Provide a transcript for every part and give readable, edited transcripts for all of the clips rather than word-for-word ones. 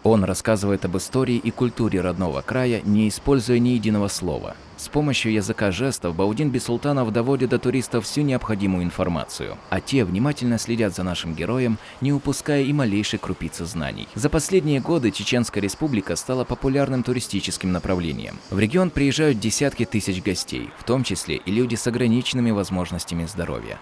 Он рассказывает об истории и культуре родного края, не используя ни единого слова. С помощью языка жестов Баудин Бисултанов доводит до туристов всю необходимую информацию, а те внимательно следят за нашим героем, не упуская и малейшей крупицы знаний. За последние годы Чеченская Республика стала популярным туристическим направлением. В регион приезжают десятки тысяч гостей, в том числе и люди с ограниченными возможностями здоровья.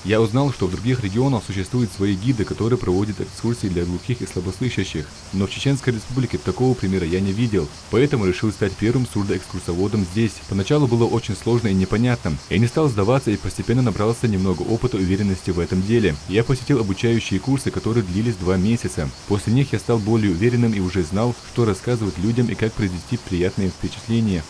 Я узнал, что в других регионах существуют свои гиды, которые проводят экскурсии для глухих и слабослышащих. Но в Чеченской Республике такого примера я не видел, поэтому решил стать первым сурдоэкскурсоводом здесь. Поначалу было очень сложно и непонятно. Я не стал сдаваться и постепенно набрался немного опыта и уверенности в этом деле. Я посетил обучающие курсы, которые длились 2 месяца. После них я стал более уверенным и уже знал, что рассказывать людям и как произвести приятные впечатления.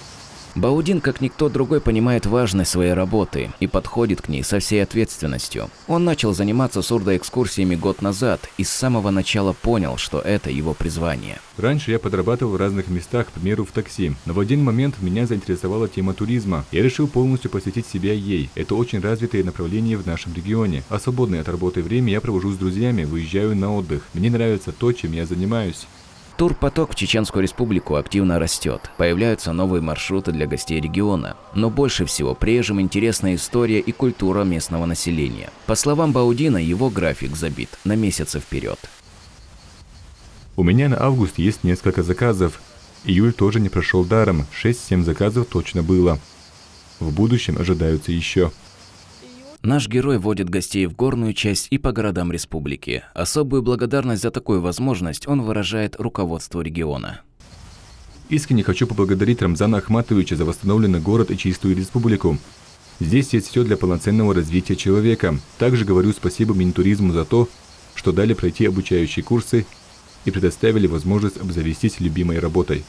Баудин, как никто другой, понимает важность своей работы и подходит к ней со всей ответственностью. Он начал заниматься сурдоэкскурсиями год назад и с самого начала понял, что это его призвание. Раньше я подрабатывал в разных местах, к примеру, в такси. Но в один момент меня заинтересовала тема туризма. Я решил полностью посвятить себя ей. Это очень развитое направление в нашем регионе. А свободное от работы время я провожу с друзьями, выезжаю на отдых. Мне нравится то, чем я занимаюсь. Турпоток в Чеченскую Республику активно растет, появляются новые маршруты для гостей региона, но больше всего приезжим интересна история и культура местного населения. По словам Баудина, его график забит на месяцы вперед. У меня на август есть несколько заказов. Июль тоже не прошел даром, 6-7 заказов точно было. В будущем ожидаются еще. Наш герой водит гостей в горную часть и по городам республики. Особую благодарность за такую возможность он выражает руководству региона. Искренне хочу поблагодарить Рамзана Ахматовича за восстановленный город и чистую республику. Здесь есть все для полноценного развития человека. Также говорю спасибо Минтуризму за то, что дали пройти обучающие курсы и предоставили возможность обзавестись любимой работой.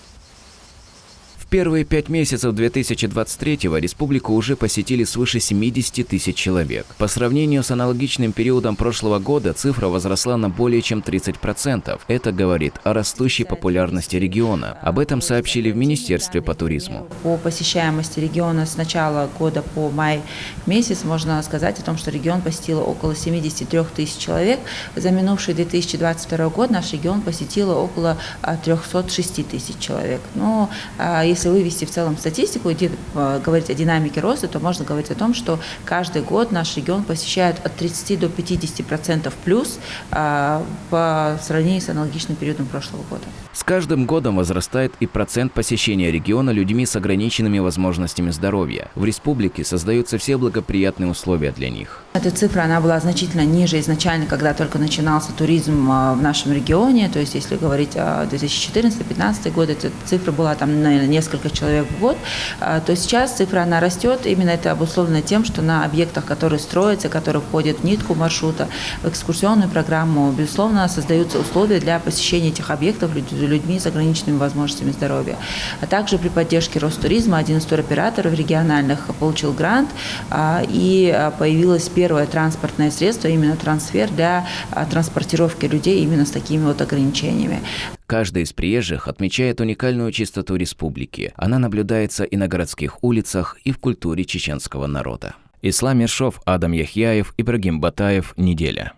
В первые 5 месяцев 2023-го республику уже посетили свыше 70 тысяч человек. По сравнению с аналогичным периодом прошлого года цифра возросла на более чем 30%. Это говорит о растущей популярности региона. Об этом сообщили в Министерстве по туризму. По посещаемости региона с начала года по май месяц можно сказать о том, что регион посетило около 73 тысяч человек. За минувший 2022 год наш регион посетило около 306 тысяч человек. Но если вывести в целом статистику и говорить о динамике роста, то можно говорить о том, что каждый год наш регион посещает от 30 до 50% плюс по сравнению с аналогичным периодом прошлого года. С каждым годом возрастает и процент посещения региона людьми с ограниченными возможностями здоровья. В республике создаются все благоприятные условия для них. Эта цифра она была значительно ниже изначально, когда только начинался туризм в нашем регионе. То есть, если говорить о 2014-2015 году, эта цифра была там, наверное, несколько человек в год. То сейчас цифра она растет. Именно это обусловлено тем, что на объектах, которые строятся, которые входят в нитку маршрута, в экскурсионную программу, безусловно, создаются условия для посещения этих объектов людьми с ограниченными возможностями здоровья. А также при поддержке Ростуризма один из туроператоров региональных получил грант, и появилось первое транспортное средство, именно трансфер для транспортировки людей именно с такими вот ограничениями. Каждый из приезжих отмечает уникальную чистоту республики. Она наблюдается и на городских улицах, и в культуре чеченского народа. Ислам Ершов, Адам Яхьяев, Ибрагим Батаев. Неделя.